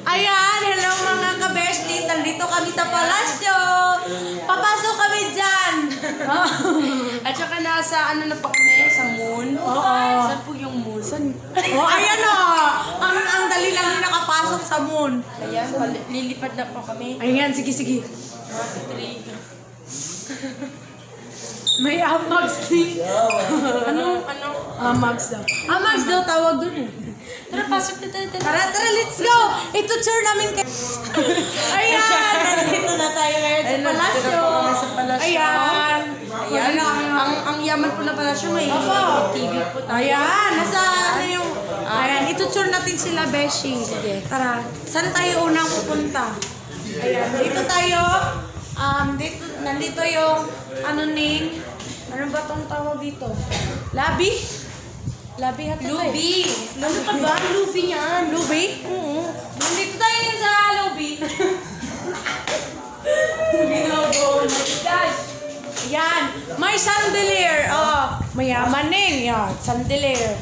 Ayan, hello mga ka-besties. Nandito kami sa palasyo. Papasok kami dyan. At saka nasa ano na pa kami? Sa moon? Oo. Saan po yung moon? Oh, ayan o. Ang dali lang yung nakapasok sa moon. Ayan, lilipad na po kami. Ayan, sige. May Amax din. Ano? Amax daw. Amax daw tawag dun eh. Tara, pasok na tayo. Tara, let's go! Ito tour namin kayo. Ayan! Nandito na tayo ngayon sa palasyo. Ayan! Ayan, ang yaman po na palasyo may TV po tayo. Ayan! Nasa ano yung... Ayan, ito tour natin sila, Beshi. Tara, saan tayo unang pupunta? Ayan, dito tayo. Nandito yung ano ba tong tawag dito? Labi? Labi hati tayo. Lubi! Ano ka ba? Lubi yan. Lubi? Oo. Nandito tayo sa lobby. Guys! Yan. May chandelier. Oh, mayaman ning. Yan, chandelier.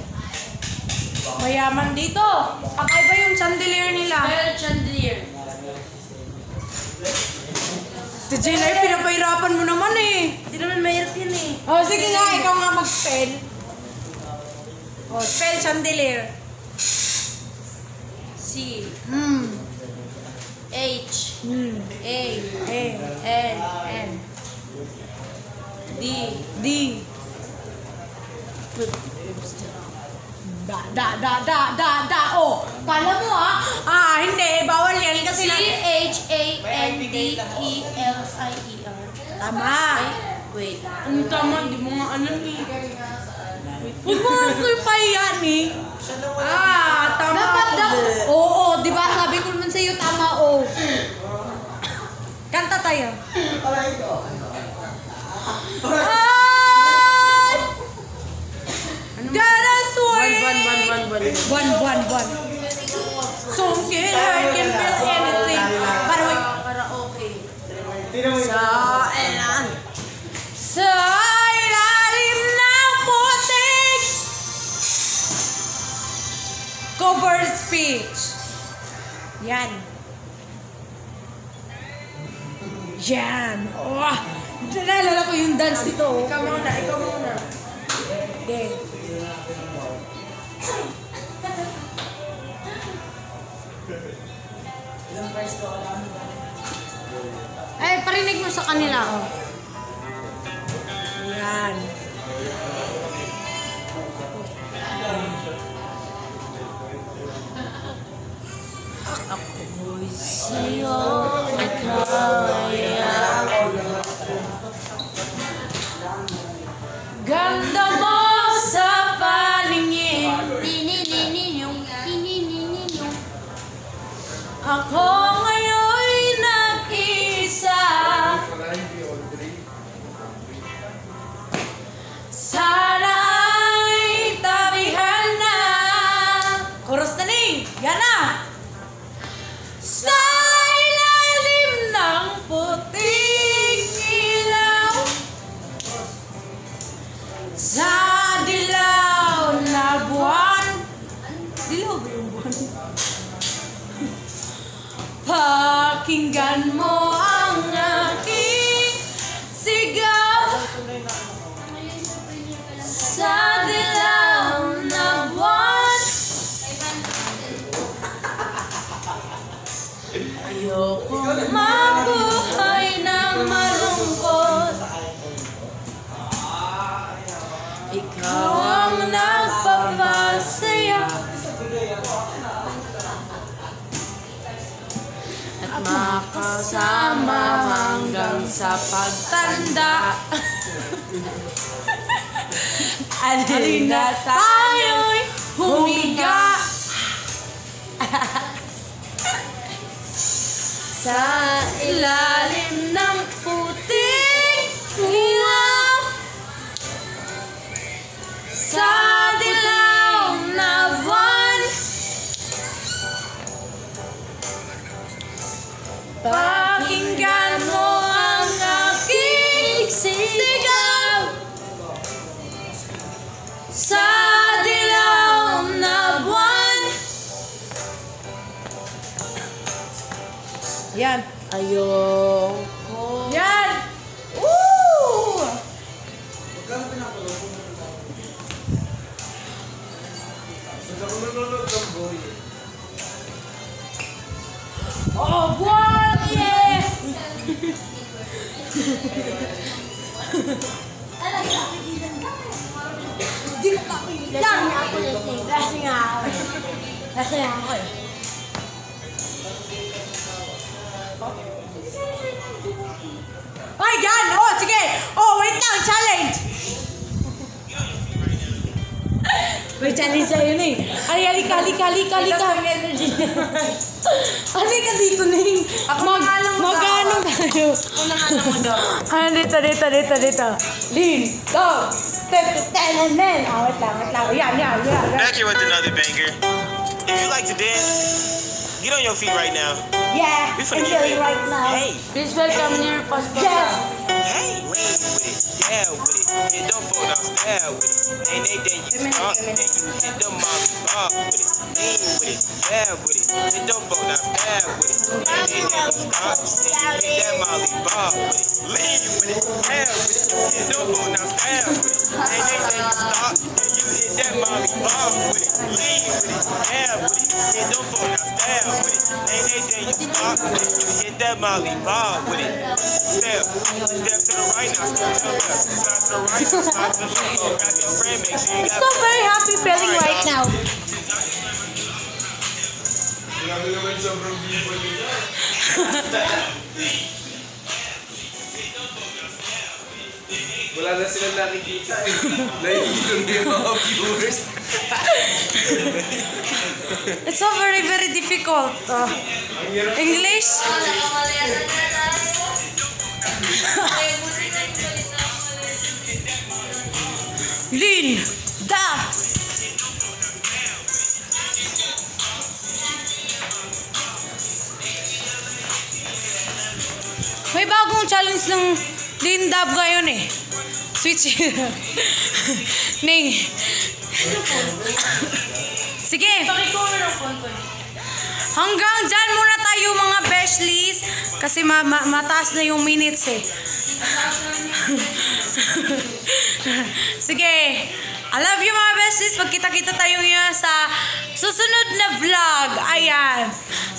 Mayaman dito. Kakaiba yung chandelier nila. Well, chandelier. Si Jenay, pinapahirapan mo naman eh. Hindi naman mahirap yun eh. Oh, sige nga, ikaw nga mag-spell. Oh, spell chandelier. C Hmm. H Hmm. A Eh. N N. D D. Da. Oh, kala mo hindi. Bawal yan kasi C na... H A N D E L I E R. Tama. Wait. Ano tama? Hindi mo nga alam eh. Huwag mo nga ko'y pahiyan eh. Tama Dapat ako. daw. Oo, di ba? Sabi ko naman sa'yo, tama o. Kanta tayo. Ay! Gotta swing! One. Some can hurt, can feel anything. Para wait. Karaoke. Sa ilalim ng putik. Cover speech. Yan. Oh, naalala ko yung dance dito. Oh. Ikaw muna. Okay. Ay, parinig mo sa kanila. Oh. Yan. Ako'y sa'yo, ikaw ay ako. Ganda mo sa paningin. Tinininyong. Ako ngayon'y nag-isa. Sana ay tabihan na. Chorus na ning. Yan na. Sa ilalim ng puting ilaw. Sa dilaw na buwan. Dilaw ba yung buwan? Pakinggan mo ang aking sigaw. Sa dilaw na buwan. Ayokong mabuhay ng malungkot. Ikaw ang nagpapasaya. At makasama hanggang sa pagtanda. Alina tayo'y humiga. Sa ilalim ng puting ilaw. Sa dilaw na buwan. Pakinggan mo ang aking sigaw. Sa dilaw na buwan. Yan. Ayoko. Yan! Woo! Oh, buwan! Yes! Di ko papigilan. Lasing ako, lasing. Lasing ako. Lasing ako eh. Ay, yan! Oh, sige! Oh, wait lang! Challenge! May challenge sa'yo na eh. Ay, halika. Halika dito na eh. Mag-ano tayo? Ako na nga lang mo daw. Dito. Lean, go! Step to 10 and then. Oh, wait lang. Yan. Back here with another banger. If you like to dance, get on your feet right now. Yeah, We I'm finna feeling get it. right now. Hey, Please welcome near Pastor. Yes! hey, lean with it, yeah with it. Hit them fold down, stab with it. And then you start, and you hit them molly bob with it. Lean with it, yeah with it. Hit them fold down, stab with it. And then you start, and you hit that molly bob with it. Lean with it, yeah with it. Hit them fold down, stab with it. And then you start, and you hit that molly bob with it. Lean with it, yeah with it. Hit them fold down, stab with it. And then you start, and you hit that molly bob with it. Step to the right now, step to the left. Step to the right now, step to the left. Oh, grab your friend, make sure you got So very happy feeling right now. Wala na silang nakikita eh. Naiinom yung mga viewers. It's so very, very difficult. English? Lin! Da! May bagong challenge ng Lindab ngayon eh. Switch. Ning. Sige. Hanggang dyan muna tayo mga Beshlies. Kasi mataas na yung minutes eh. Sige. I love you mga Beshlies. Magkita-kita tayo ngayon sa susunod na vlog. Ayan.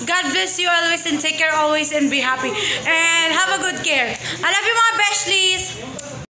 God bless you always and take care always and be happy. And have a good care. I love you mga Beshlies.